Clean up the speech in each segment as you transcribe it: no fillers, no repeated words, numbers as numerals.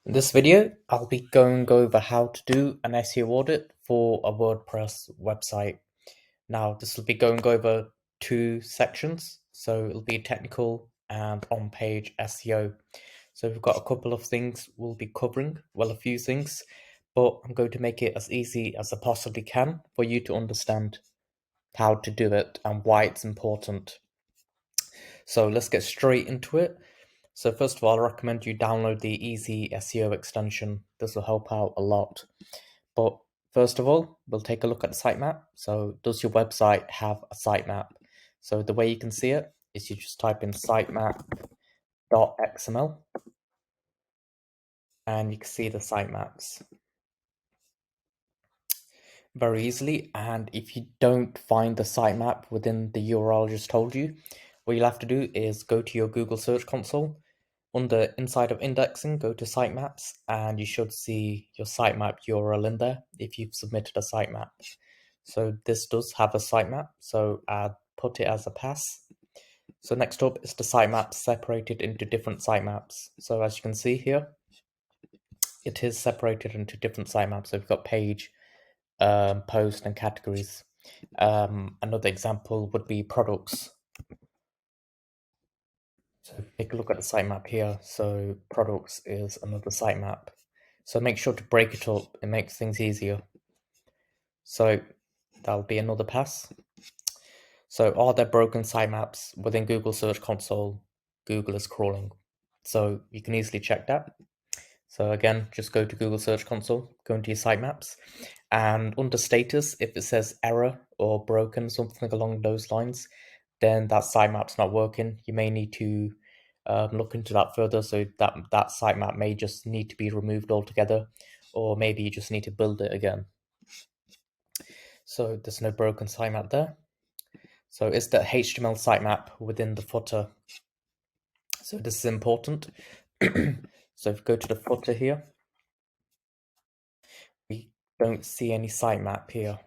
In this video, I'll be going over how to do an SEO audit for a WordPress website. Now, this will be going over two sections. So it'll be technical and on-page SEO. So we've got a couple of things we'll be covering, well, a few things, but I'm going to make it as easy as I possibly can for you to understand how to do it and why it's important. So let's get straight into it. So first of all, I recommend you download the Easy SEO extension. This will help out a lot. But first of all, we'll take a look at the sitemap. So does your website have a sitemap? So the way you can see it is you just type in sitemap.xml and you can see the sitemaps very easily. And if you don't find the sitemap within the URL I just told you, what you'll have to do is go to your Google Search Console. Under inside of indexing, go to sitemaps and you should see your sitemap URL in there if you've submitted a sitemap. So this does have a sitemap, so I'll put it as a pass. So next up is the sitemap separated into different sitemaps. So as you can see here, it is separated into different sitemaps. So we've got page, post, and categories. Another example would be products. So take a look at the sitemap here. So products is another sitemap. So make sure to break it up. It makes things easier. So that'll be another pass. So are there broken sitemaps within Google Search Console? Google is crawling. So you can easily check that. So again, just go to Google Search Console, go into your sitemaps, and under status, if it says error or broken, something along those lines, then that sitemap's not working. You may need to look into that further. So that sitemap may just need to be removed altogether, or maybe you just need to build it again. So there's no broken sitemap there. So is the HTML sitemap within the footer? So this is important. So if we go to the footer here, we don't see any sitemap here.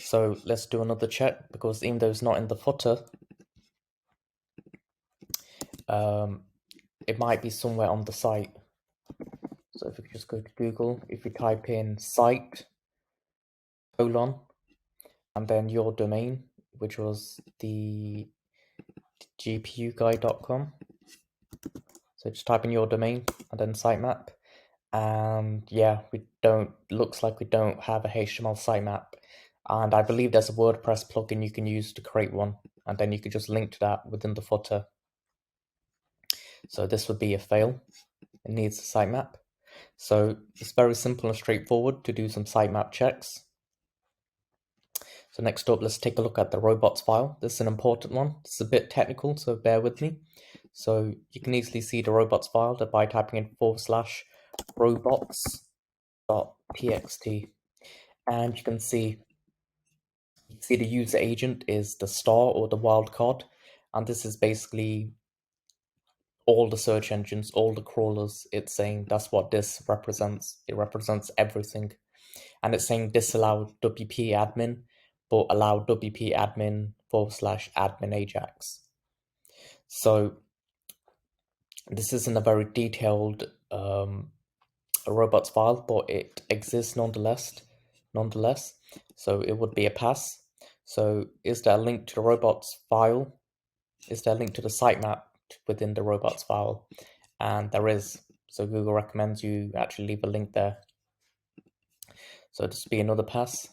So let's do another check, because even though it's not in the footer, it might be somewhere on the site. So if we just go to Google, if we type in site, and then your domain, which was the gpuguy.com. So just type in your domain and then sitemap. And yeah, looks like we don't have a HTML sitemap. And I believe there's a WordPress plugin you can use to create one. And then you could just link to that within the footer. So this would be a fail. It needs a sitemap. So it's very simple and straightforward to do some sitemap checks. So next up, let's take a look at the robots file. This is an important one. It's a bit technical, so bear with me. So you can easily see the robots file by typing in /robots.txt. And you can see the user agent is the star or the wildcard. And this is basically all the search engines, all the crawlers. It's saying that's what this represents. It represents everything. And it's saying disallow WP admin, but allow WP admin /admin Ajax. So this isn't a very detailed robots file, but it exists nonetheless. So it would be a pass. So is there a link to the robots file? Is there a link to the sitemap within the robots file? And there is. So Google recommends you actually leave a link there. So this would be another pass.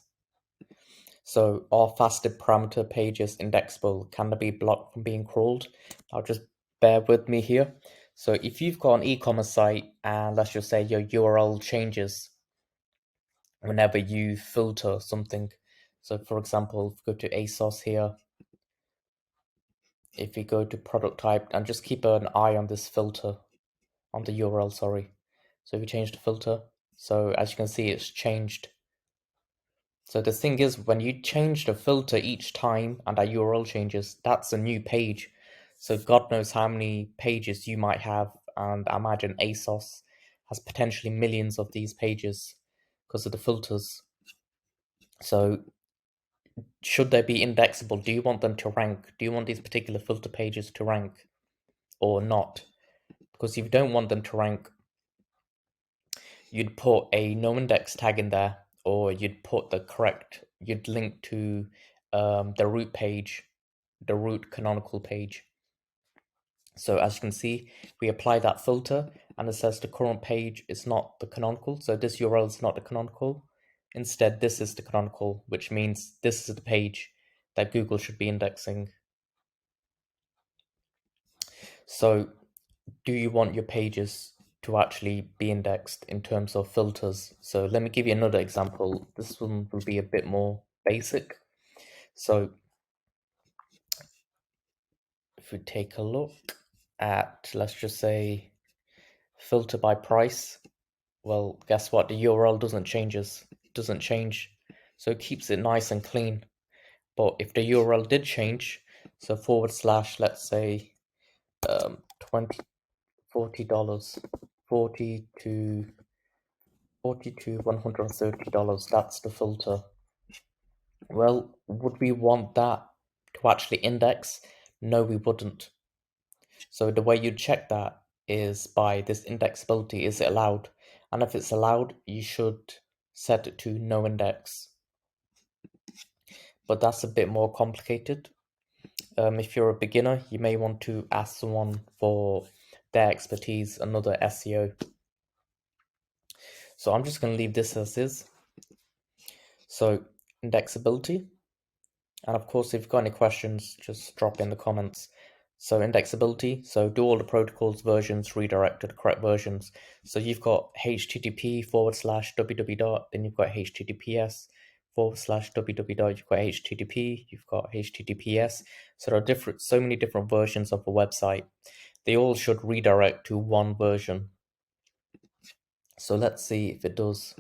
So are faceted parameter pages indexable? Can they be blocked from being crawled? I'll just bear with me here. So if you've got an e-commerce site and let's just say your URL changes whenever you filter something. So for example, if we go to ASOS here, if we go to product type and just keep an eye on this filter, on the URL, sorry. So if we change the filter, so as you can see, it's changed. So the thing is, when you change the filter each time and that URL changes, that's a new page. So God knows how many pages you might have, and I imagine ASOS has potentially millions of these pages because of the filters. So should they be indexable? Do you want them to rank? Do you want these particular filter pages to rank or not? because if you don't want them to rank, you'd put a no index tag in there, or you'd link to the root page, the root canonical page. So as you can see, we apply that filter and it says the current page is not the canonical. So this URL is not the canonical. Instead, this is the canonical, which means this is the page that Google should be indexing. So do you want your pages to actually be indexed in terms of filters? So let me give you another example. This one will be a bit more basic. So if we take a look at, let's just say, filter by price, well, guess what? The URL doesn't change, so it keeps it nice and clean. But if the URL did change, so /, let's say, $40, 40 to $130, that's the filter. Well, would we want that to actually index? No, we wouldn't. So the way you check that is by this indexability. Is it allowed? And if it's allowed, you should set it to no index. But that's a bit more complicated. If you're a beginner, you may want to ask someone for their expertise, another SEO. So I'm just going to leave this as is. So indexability. And of course, if you've got any questions, just drop in the comments. So indexability, so do all the protocols versions redirect to the correct versions. So you've got http /www, then you've got https /www, you've got http, you've got https. So there are so many different versions of a website. They all should redirect to one version. So let's see if it does.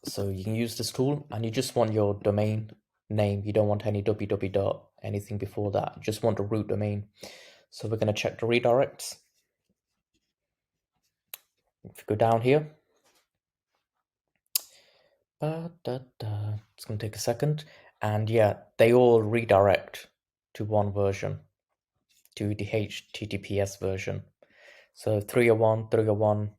So you can use this tool and you just want your domain name. You don't want any www anything before that. You just want a root domain. So we're going to check the redirects. If you go down here, it's going to take a second. And yeah, they all redirect to one version, to the HTTPS version. So 301, 301,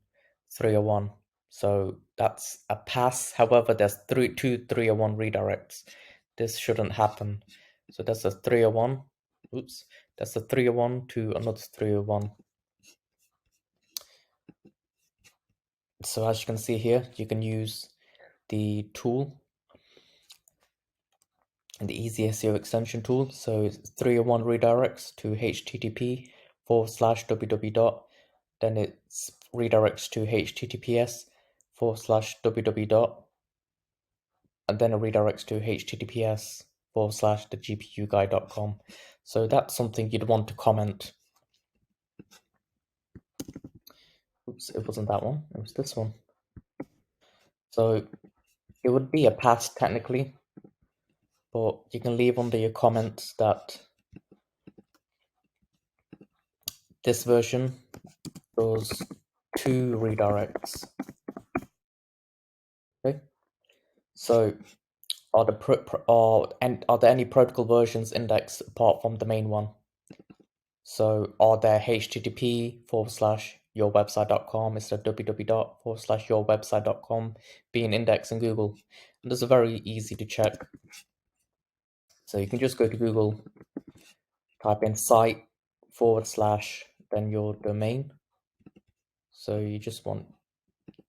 301. So that's a pass. However, there's two 301 redirects. This shouldn't happen. So that's a 301. Oops. That's a 301 to another 301. So as you can see here, you can use the tool and the Easy SEO extension tool. So 301 redirects to http /www. Then it redirects to https /www. And then it redirects to https /thegpuguide.com. So that's something you'd want to comment. Oops, it wasn't that one, it was this one. So it would be a pass technically, but you can leave under your comments that this version does 2 redirects. Okay, so are there any protocol versions indexed apart from the main one? So are there http /yourwebsite.com instead of www /yourwebsite.com being indexed in Google? And this is very easy to check. So you can just go to Google, type in site / then your domain. So you just want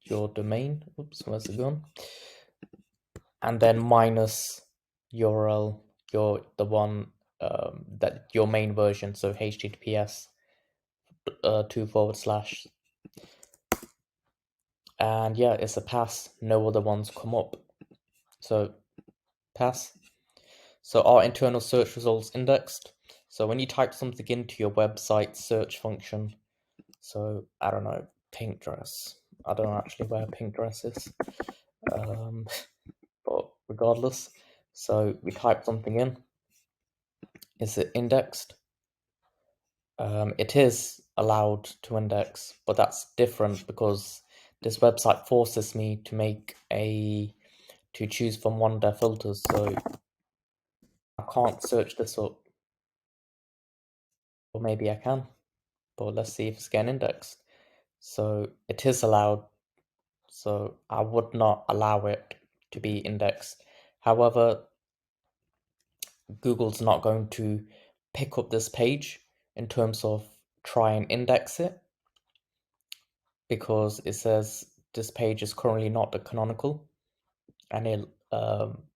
your domain. Oops, where's it gone? And then minus URL, that your main version. So https 2 / and yeah, it's a pass. No other ones come up. So pass. So our internal search results indexed. So when you type something into your website search function, so I don't know, pink dress. I don't know actually where pink dress is. But regardless, so we type something in. Is it indexed? It is allowed to index, but that's different because this website forces me to choose from one of their filters, so I can't search this up. or maybe I can, but let's see if it's getting indexed. So it is allowed, so I would not allow it to be indexed. However, Google's not going to pick up this page in terms of try and index it, because it says this page is currently not the canonical, and it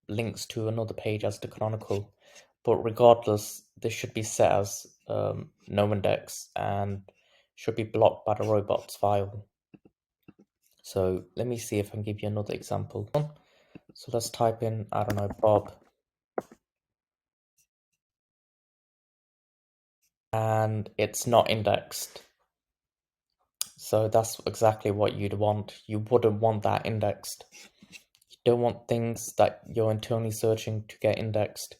links to another page as the canonical. But regardless, this should be set as no index and should be blocked by the robots file. So let me see if I can give you another example. So let's type in, I don't know, Bob. And it's not indexed. So that's exactly what you'd want. You wouldn't want that indexed. You don't want things that you're internally searching to get indexed.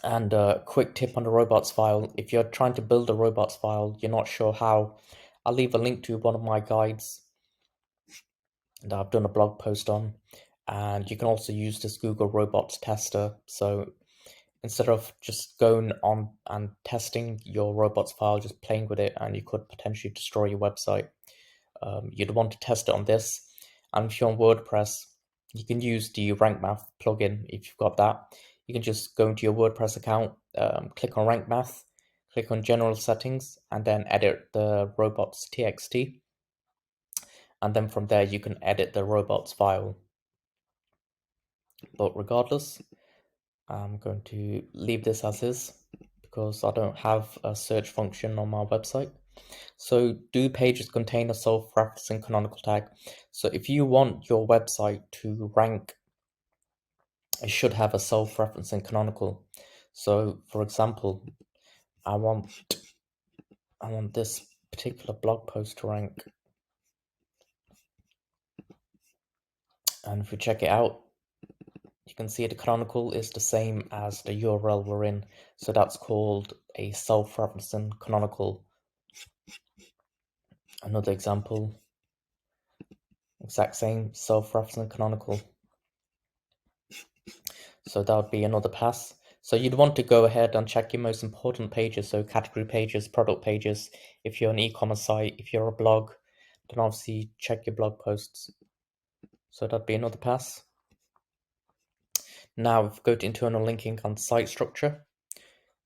And a quick tip on the robots file, if you're trying to build a robots file, you're not sure how, I'll leave a link to one of my guides that I've done a blog post on. And you can also use this Google Robots tester. So instead of just going on and testing your robots file, just playing with it, and you could potentially destroy your website. You'd want to test it on this. And if you're on WordPress, you can use the Rank Math plugin if you've got that. You can just go into your WordPress account, click on Rank Math, click on General Settings, and then edit the robots.txt. And then from there, you can edit the robots file. But regardless, I'm going to leave this as is because I don't have a search function on my website. So do pages contain a self-referencing canonical tag? So if you want your website to rank, it should have a self-referencing canonical. So for example, I want this particular blog post to rank. And if we check it out, you can see the canonical is the same as the URL we're in. So that's called a self-referencing canonical. Another example, exact same self-referencing canonical. So that would be another pass. So you'd want to go ahead and check your most important pages, so category pages, product pages. If you're an e-commerce site, if you're a blog, then obviously check your blog posts. So that'd be another pass. Now if we go to internal linking and site structure.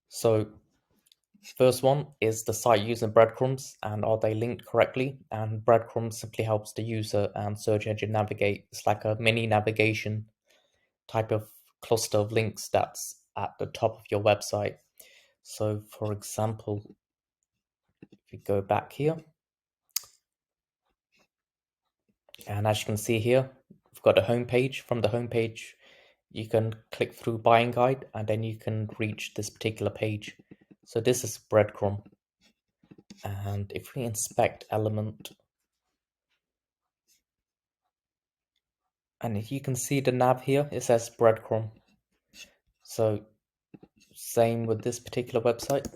So first one is the site using breadcrumbs, and are they linked correctly? And breadcrumbs simply helps the user and search engine navigate. It's like a mini navigation type of cluster of links that's at the top of your website. So for example, if we go back here, and as you can see here, we've got a home page. From the home page, you can click through buying guide, and then you can reach this particular page. So this is breadcrumb. And if we inspect element, and if you can see the nav here, it says breadcrumb. So same with this particular website.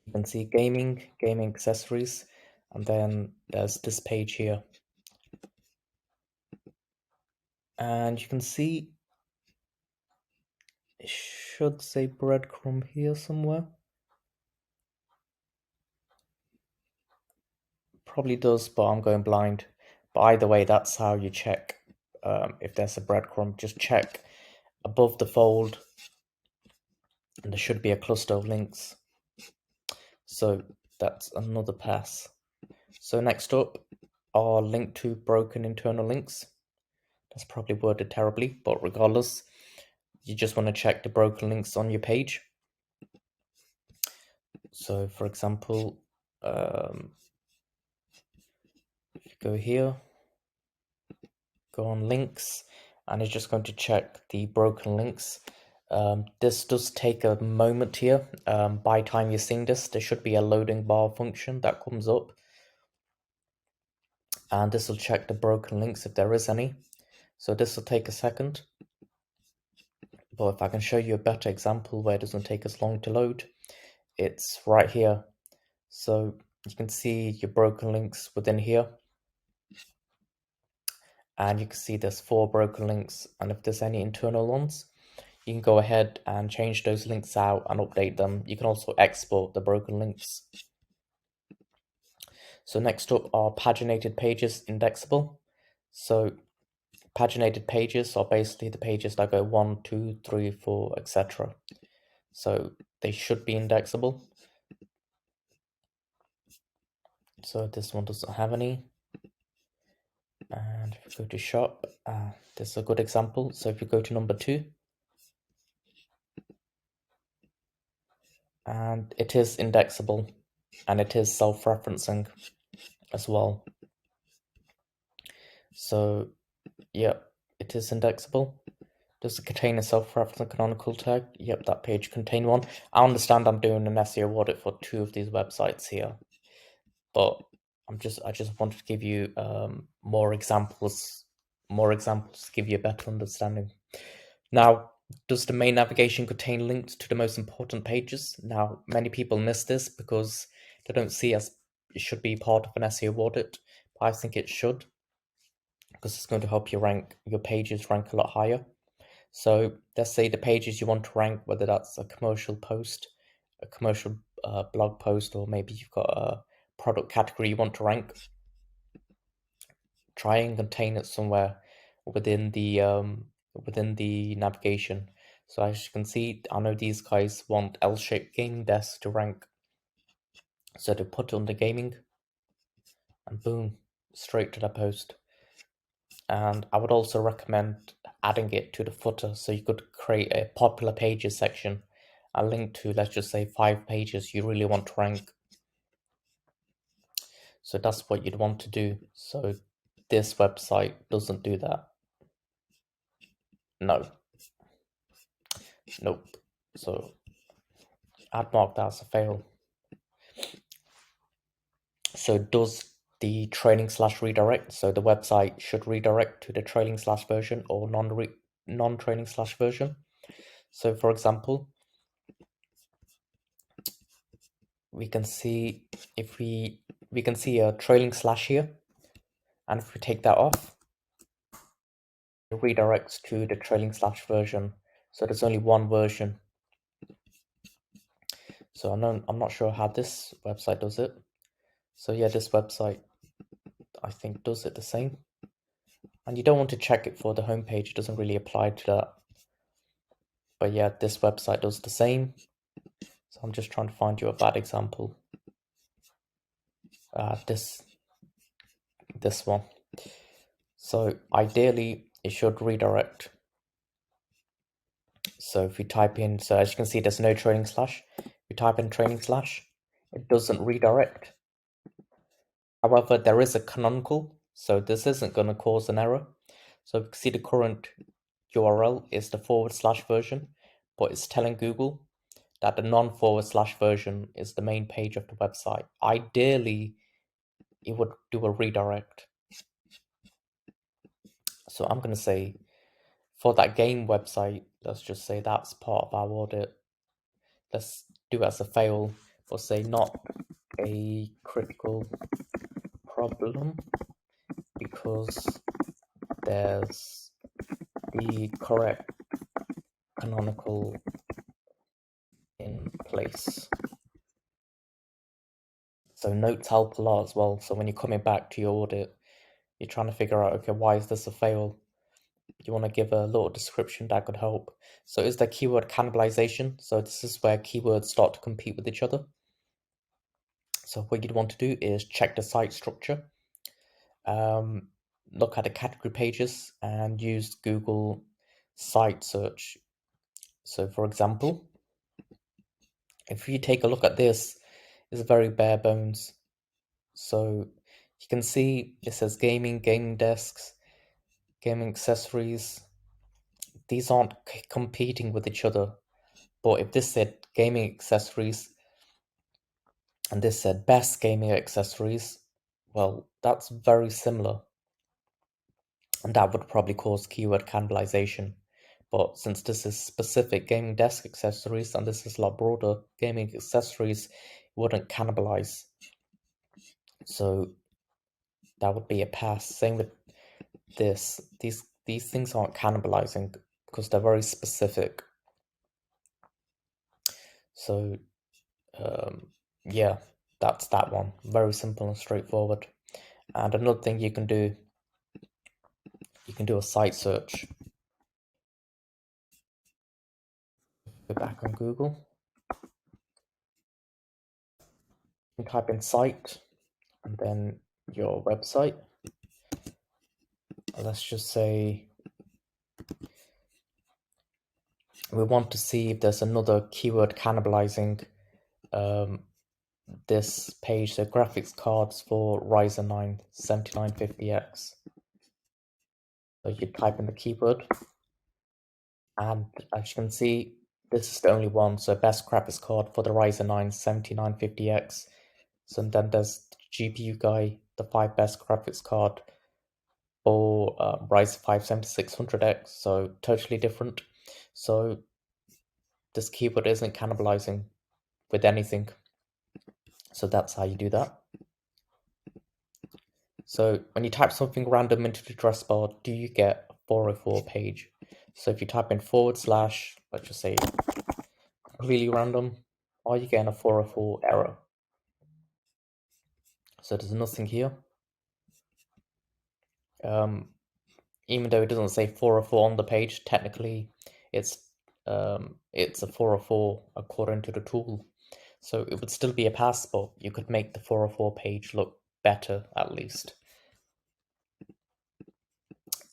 You can see gaming accessories, and then there's this page here. And you can see it should say breadcrumb here somewhere. Probably does, but I'm going blind. But either way, that's how you check if there's a breadcrumb. Just check above the fold, and there should be a cluster of links. So that's another pass. So next up are link to broken internal links. That's probably worded terribly, but regardless, you just want to check the broken links on your page. So for example, if you go here, go on links, and it's just going to check the broken links. This does take a moment here. By the time you're seeing this, there should be a loading bar function that comes up, and this will check the broken links if there is any. So this will take a second, but if I can show you a better example where it doesn't take as long to load, it's right here. So you can see your broken links within here, and you can see there's 4 broken links, and if there's any internal ones, you can go ahead and change those links out and update them. You can also export the broken links. So next up are paginated pages indexable. So paginated pages are basically the pages that go 1, 2, 3, 4, etc. So they should be indexable. So this one doesn't have any. And if we go to shop, this is a good example. So if you go to number 2, and it is indexable, and it is self-referencing as well. So yeah, it is indexable. Does it contain a self-referencing canonical tag? Yep, that page contained one. I understand I'm doing an SEO audit for 2 of these websites here, but I just wanted to give you more examples to give you a better understanding. Now, does the main navigation contain links to the most important pages? Now, many people miss this because they don't see as it should be part of an SEO audit, but I think it should, because it's going to help your pages rank a lot higher. So let's say the pages you want to rank, whether that's a commercial post, a commercial blog post, or maybe you've got a product category you want to rank, try and contain it somewhere within the navigation. So as you can see, I know these guys want L-shaped gaming desk to rank. So they put it under gaming, and boom, straight to the post. And I would also recommend adding it to the footer. So you could create a popular pages section, a link to, let's just say, 5 pages you really want to rank. So that's what you'd want to do. So this website doesn't do that. No. Nope. So I'd mark that as a fail. So does the trailing/redirect, so the website should redirect to the trailing/version or non-trailing/version. So for example, we can see if we can see a trailing slash here, and if we take that off, it redirects to the trailing/version. So there's only one version. So I'm not sure how this website does it. So yeah, this website I think does it the same. And you don't want to check it for the homepage, it doesn't really apply to that. But yeah, this website does the same. So I'm just trying to find you a bad example. This one. So ideally, it should redirect. So if we type in, so as you can see, there's no trailing slash. We type in trailing slash, it doesn't redirect. However, there is a canonical, so this isn't going to cause an error. So you can see the current URL is the / version, but it's telling Google that the non / version is the main page of the website. Ideally, it would do a redirect. So I'm going to say for that game website, let's just say that's part of our audit. Let's do it as a fail, or say not a critical problem because there's the correct canonical in place. So notes help a lot as well. So when you're coming back to your audit, you're trying to figure out, okay, why is this a fail? You want to give a little description that could help. So is there keyword cannibalization? So this is where keywords start to compete with each other. So what you'd want to do is check the site structure, look at the category pages, and use Google site search. So for example, if you take a look at this, it's very bare bones. So you can see it says gaming, gaming desks, gaming accessories. These aren't competing with each other. But if this said gaming accessories and this said best gaming accessories, well, that's very similar. And that would probably cause keyword cannibalization. But since this is specific gaming desk accessories and this is a lot broader, gaming accessories wouldn't cannibalize. So that would be a pass. Same with this. These things aren't cannibalizing because they're very specific. So yeah, that's that one. Very simple and straightforward. And another thing you can do a site search. Go back on Google and type in site and then your website. Let's just say we want to see if there's another keyword cannibalizing this page, so graphics cards for Ryzen 9 7950X. So you type in the keyword, and as you can see, this is the only one. So best graphics card for the Ryzen 9 7950X. So then there's the GPU guy, the 5 best graphics card for Ryzen 5 7600X. So totally different. So this keyword isn't cannibalizing with anything. So that's how you do that. So when you type something random into the address bar, do you get a 404 page? So if you type in /, let's just say completely random, are you getting a 404 error? So there's nothing here. Even though it doesn't say 404 on the page, technically it's a 404 according to the tool. So it would still be a pass, but you could make the 404 page look better at least.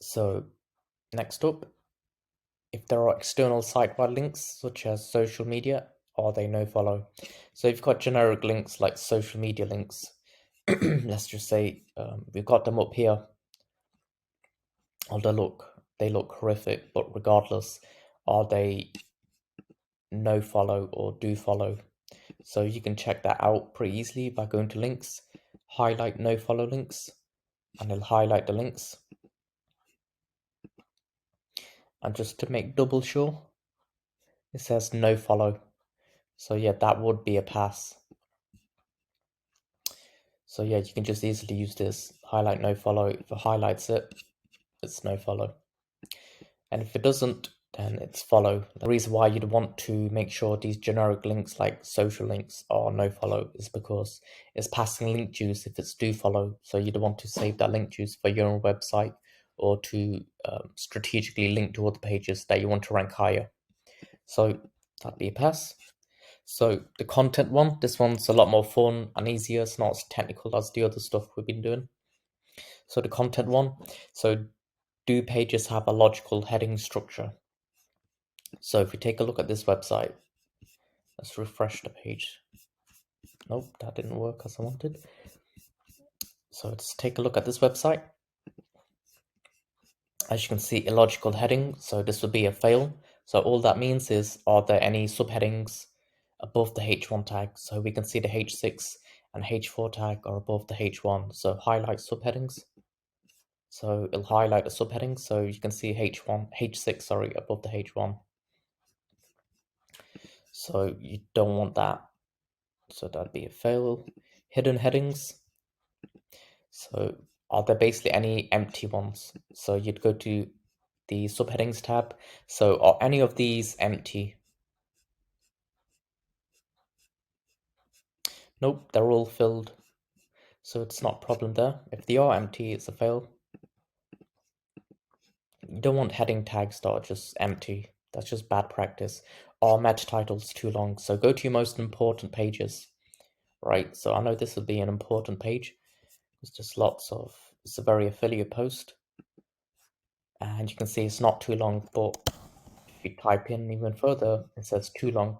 So next up, if there are external site-wide links such as social media, are they no-follow? So you've got generic links like social media links. Let's just say we've got them up here. Oh, they look horrific, but regardless, are they no-follow or do-follow? So you can check that out pretty easily by going to links, highlight no-follow links, and it'll highlight the links. And just to make double sure, it says no-follow. So yeah, that would be a pass. So yeah, you can just easily use this, highlight no-follow. If it highlights it, it's no-follow. And if it doesn't, then it's follow. The reason why you'd want to make sure these generic links like social links are no-follow is because it's passing link juice if it's do-follow. So you'd want to save that link juice for your own website or to strategically link to other pages that you want to rank higher. So that'd be a pass. So the content one, this one's a lot more fun and easier. It's not as technical as the other stuff we've been doing. So the content one, so do pages have a logical heading structure? So if we take a look at this website, let's refresh the page. Nope, that didn't work as I wanted. So let's take a look at this website. As you can see, illogical heading, so this would be a fail. So all that means is, are there any subheadings above the H1 tag? So we can see the H6 and H4 tag are above the H1. So highlight subheadings. So it'll highlight the subheadings. So you can see H6, sorry, above the H1. So you don't want that. So that'd be a fail. Hidden headings. So are there basically any empty ones? So you'd go to the subheadings tab. So are any of these empty? Nope, they're all filled. So it's not a problem there. If they are empty, it's a fail. You don't want heading tags that are just empty. That's just bad practice. Are meta titles too long? So go to your most important pages, right? So I know this would be an important page. There's just it's a very affiliate post. And you can see it's not too long, but if you type in even further, it says too long.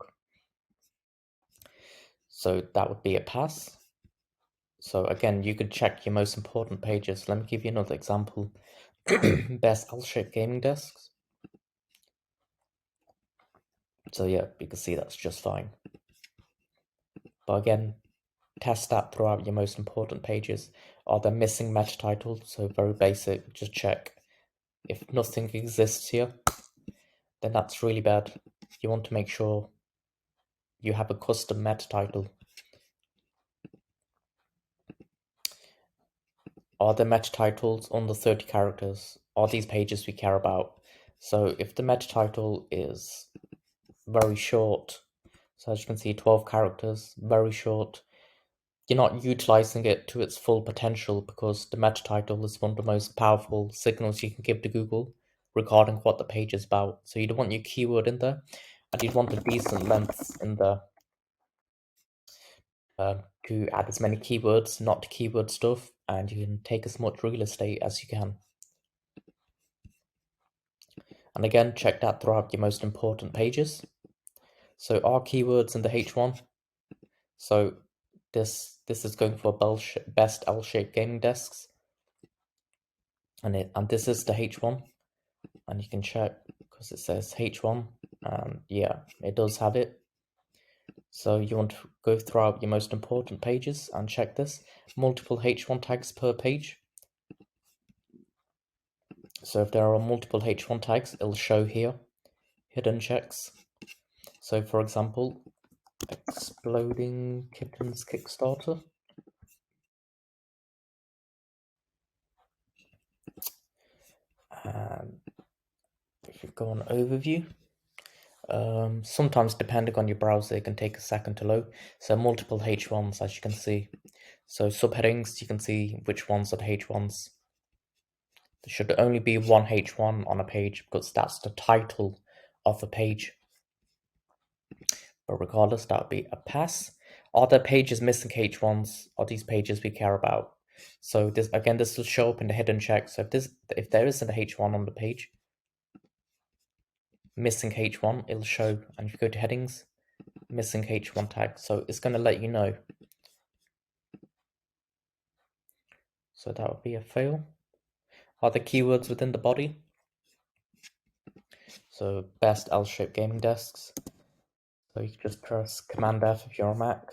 So that would be a pass. So again, you could check your most important pages. Let me give you another example. Best L-shaped gaming desks. So yeah, you can see that's just fine. But again, test that throughout your most important pages. Are there missing meta titles? So very basic, just check. If nothing exists here, then that's really bad. You want to make sure you have a custom meta title. Are the meta titles under 30 characters? Are these pages we care about? So if the meta title is very short, So as you can see, 12 characters, very short. You're not utilizing it to its full potential because the meta title is one of the most powerful signals you can give to Google regarding what the page is about. So you'd want your keyword in there, and you'd want a decent length in there to add as many keywords, not keyword stuff, and you can take as much real estate as you can. And again, check that throughout your most important pages. So our keywords in the H1. So this is going for best L-shaped gaming desks, and this is the H1, and you can check because it says H1, and yeah, it does have it. So you want to go throughout your most important pages and check this. Multiple H1 tags per page. So if there are multiple H1 tags, it'll show here. Hidden checks. So for example, Exploding Kittens Kickstarter. And if you go on overview, sometimes depending on your browser, it can take a second to load. So multiple H1s, as you can see. So subheadings, you can see which ones are the H1s. There should only be one H1 on a page because that's the title of a page. But regardless, that would be a pass. Are there pages missing H1s? Are these pages we care about? So this will show up in the hidden check. So if there isn't a H1 on the page, missing H1, it'll show. And if you go to headings, missing H1 tag. So it's going to let you know. So that would be a fail. Are the keywords within the body? So best L-shaped gaming desks. So you can just press Command F if you're on Mac.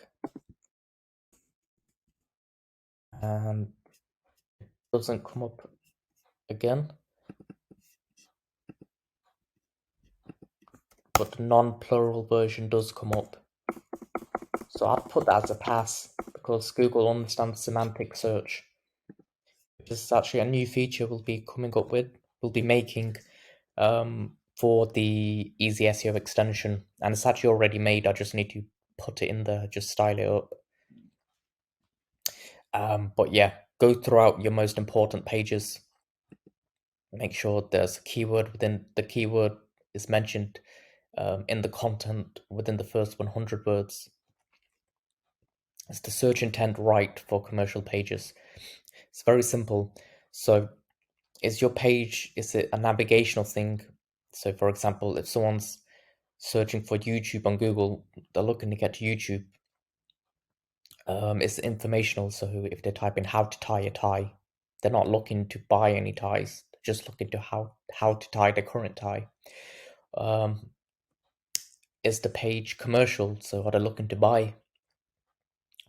And it doesn't come up again. But the non-plural version does come up. So I'd put that as a pass because Google understands semantic search. This is actually a new feature we'll be making for the Easy SEO extension. And it's actually already made. I just need to put it in there, just style it up. But yeah, go throughout your most important pages. Make sure there's a keyword within the keyword is mentioned in the content within the first 100 words. Is the search intent right for commercial pages? It's very simple. So is your page, is it a navigational thing? So for example, if someone's searching for YouTube on Google, they're looking to get to YouTube. It's informational. So if they type in how to tie a tie, they're not looking to buy any ties. They're just looking to how to tie the current tie. Is the page commercial? So are they looking to buy?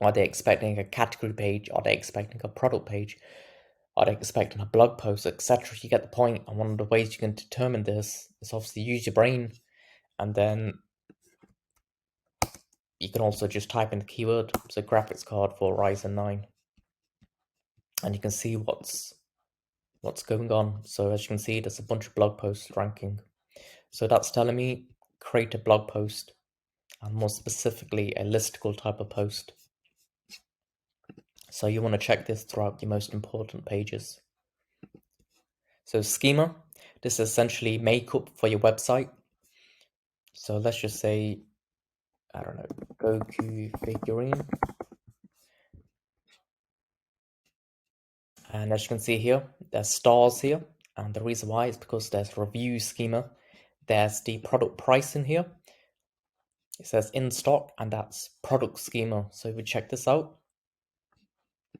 Are they expecting a category page? Are they expecting a product page? Are they expecting a blog post, etc.? You get the point. And one of the ways you can determine this is obviously use your brain, and then you can also just type in the keyword. So graphics card for Ryzen 9, and you can see what's going on. So as you can see, there's a bunch of blog posts ranking. So that's telling me create a blog post, and more specifically a listicle type of post. So you want to check this throughout your most important pages. So schema, this is essentially makeup for your website. So let's just say, I don't know, Goku figurine. And as you can see here, there's stars here. And the reason why is because there's review schema. There's the product price in here. It says in stock, and that's product schema. So if we check this out,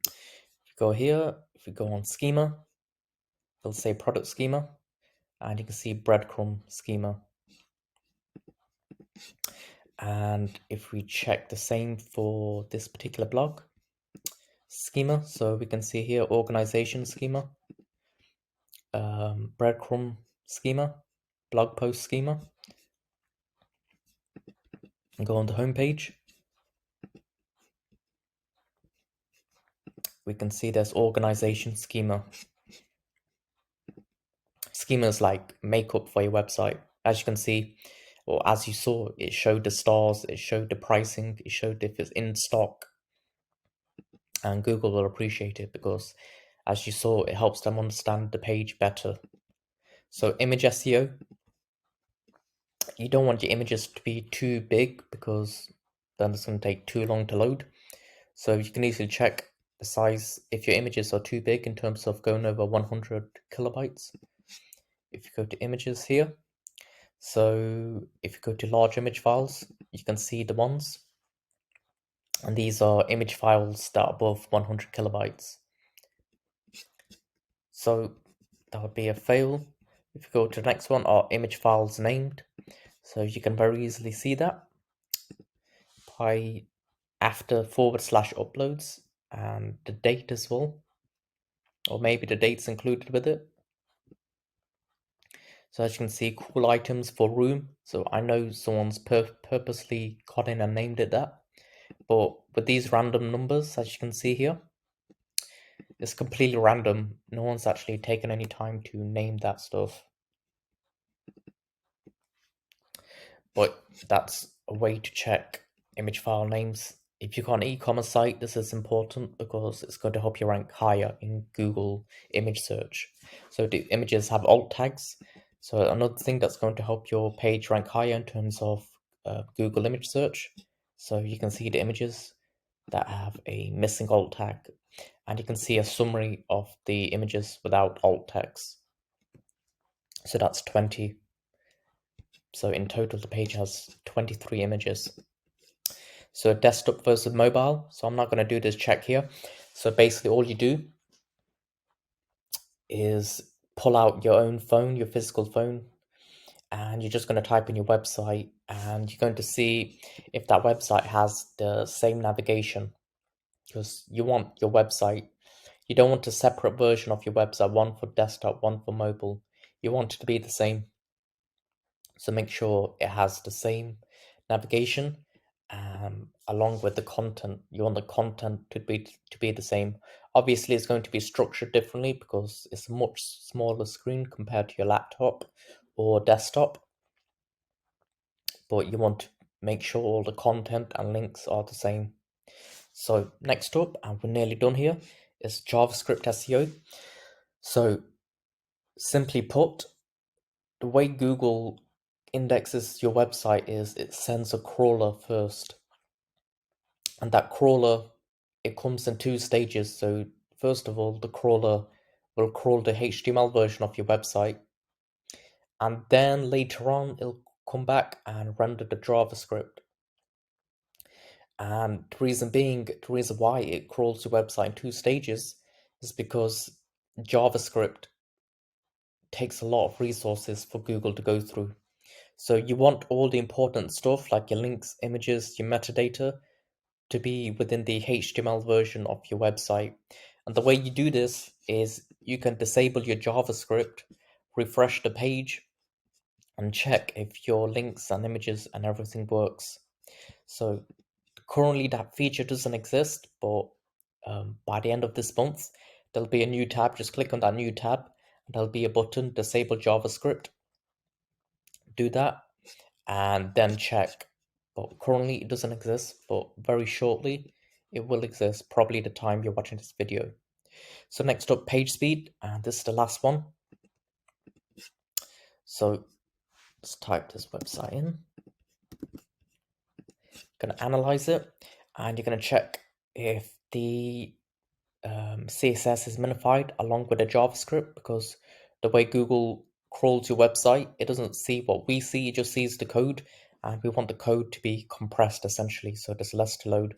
if you go here, if we go on schema, it'll say product schema, and you can see breadcrumb schema. And if we check the same for this particular blog schema, so we can see here organization schema, breadcrumb schema, blog post schema, and go on the home page. We can see there's organization schema. Schema is like makeup for your website. As you can see, or as you saw, it showed the stars, it showed the pricing, it showed if it's in stock, and Google will appreciate it because, as you saw, it helps them understand the page better. So image SEO, you don't want your images to be too big because then it's going to take too long to load. So you can easily check the size if your images are too big in terms of going over 100 kilobytes. If you go to images here, so if you go to large image files, you can see the ones. And these are image files that are above 100 kilobytes. So that would be a fail. If you go to the next one, are image files named. So you can very easily see that by after / uploads and the date as well, or maybe the date's included with it. So as you can see, cool items for room. So I know someone's purposely got in and named it that. But with these random numbers, as you can see here, it's completely random. No one's actually taken any time to name that stuff. But that's a way to check image file names. If you've got an e-commerce site, this is important because it's going to help you rank higher in Google image search. So the images have alt tags. So another thing that's going to help your page rank higher in terms of Google image search. So you can see the images that have a missing alt tag, and you can see a summary of the images without alt tags. So that's 20. So in total, the page has 23 images. So desktop versus mobile. So I'm not going to do this check here. So basically all you do is pull out your own phone, your physical phone, and you're just going to type in your website, and you're going to see if that website has the same navigation, because you want your website, you don't want a separate version of your website, one for desktop, one for mobile. You want it to be the same. So make sure it has the same navigation, along with the content. You want the content to be the same. Obviously, it's going to be structured differently because it's a much smaller screen compared to your laptop or desktop. But you want to make sure all the content and links are the same. So next up, and we're nearly done here, is JavaScript SEO. So simply put, the way Google indexes your website is it sends a crawler first, and that crawler, it comes in two stages. So first of all, the crawler will crawl the HTML version of your website, and then later on it'll come back and render the JavaScript. And the reason why it crawls your website in two stages is because JavaScript takes a lot of resources for Google to go through. So you want all the important stuff like your links, images, your metadata to be within the HTML version of your website. And the way you do this is you can disable your JavaScript, refresh the page, and check if your links and images and everything works. So currently that feature doesn't exist, but by the end of this month, there'll be a new tab. Just click on that new tab, and there'll be a button, disable JavaScript. Do that, and then check. But currently it doesn't exist, but very shortly it will exist, probably the time you're watching this video. So next up, page speed, and this is the last one. So let's type this website in. Going to analyze it, and you're going to check if the CSS is minified along with the JavaScript, because the way Google crawls your website, it doesn't see what we see, it just sees the code, and we want the code to be compressed essentially, so there's less to load.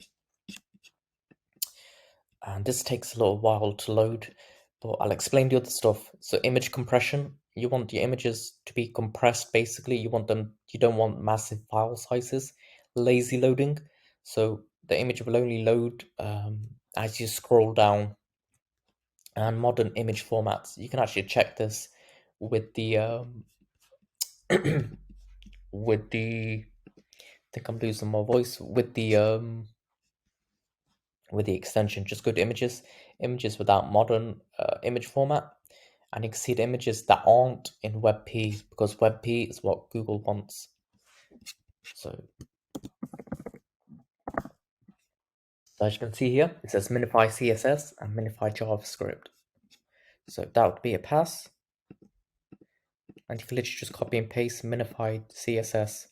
And this takes a little while to load, but I'll explain the other stuff. So image compression, you want your images to be compressed basically. You don't want massive file sizes. Lazy loading, so the image will only load as you scroll down. And modern image formats, you can actually check this with the with the I think I'm losing my voice with the extension. Just go to images without modern image format, and you can see the images that aren't in WebP, because WebP is what Google wants. So as you can see here, it says minify CSS and minify JavaScript. So that would be a pass. And you can literally just copy and paste minified CSS.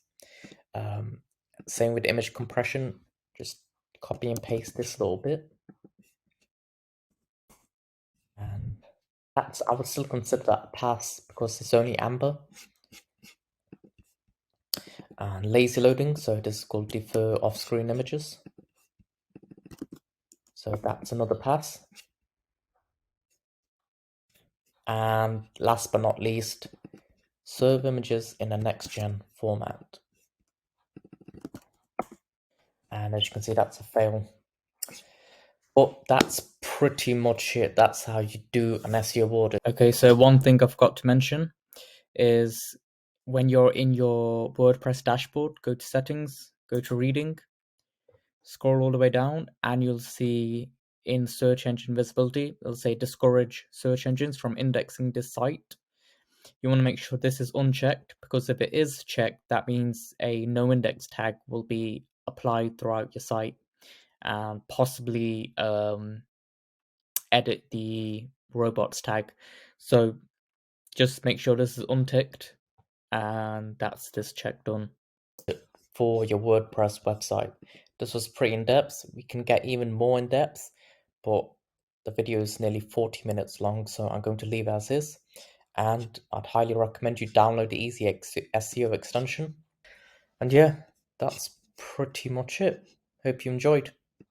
Same with image compression, just copy and paste this little bit. And that's, I would still consider that a pass because it's only Amber. And lazy loading, so this is called defer off-screen images. So that's another pass. And last but not least, serve images in a next-gen format. And as you can see, that's a fail. But that's pretty much it. That's how you do an SEO audit. Okay, so one thing I forgot to mention is when you're in your WordPress dashboard, go to settings, go to reading, scroll all the way down, and you'll see in search engine visibility, it'll say discourage search engines from indexing this site. You want to make sure this is unchecked, because if it is checked, that means a no index tag will be applied throughout your site and possibly edit the robots tag. So just make sure this is unticked, and that's this check done. For your WordPress website. This was pretty in-depth. We can get even more in-depth, but the video is nearly 40 minutes long, so I'm going to leave as is. And I'd highly recommend you download the Easy SEO extension. And yeah, that's pretty much it. Hope you enjoyed.